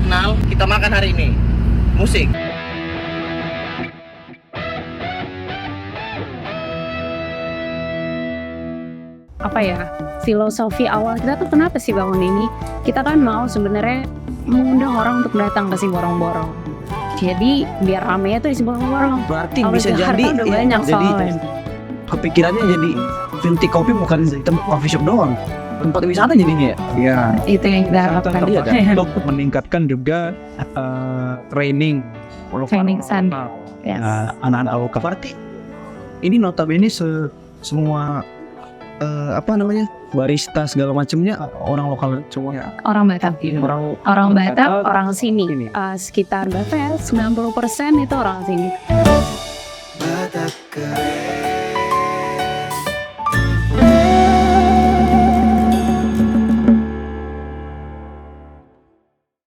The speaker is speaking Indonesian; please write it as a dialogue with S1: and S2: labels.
S1: kenal, kita makan hari ini. Musik.
S2: Apa ya, filosofi awal kita tuh kenapa sih bangun ini? Kita kan mau sebenarnya mengundang orang untuk datang ke si borong-borong. Jadi biar ramenya tuh di si borong-borong.
S3: Berarti
S2: Kalau
S3: bisa
S2: Jakarta
S3: jadi
S2: udah banyak
S3: jadi
S2: soalnya.
S3: kepikirannya jadi filter kopi bukan tempat coffee shop doang, tempat wisata jadinya ya.
S4: Iya.
S2: Itu yang kita harapkan.
S3: Iya,
S4: Untuk meningkatkan juga training
S2: Training center. Yes.
S4: anak-anak lokal. Berarti ini notabene semua apa namanya, barista segala macamnya orang lokal semua.
S2: Orang Batak. Orang Batak, orang sini.
S4: Sini.
S2: Sekitar berapa ya? 90% itu orang sini.
S5: Batak keren.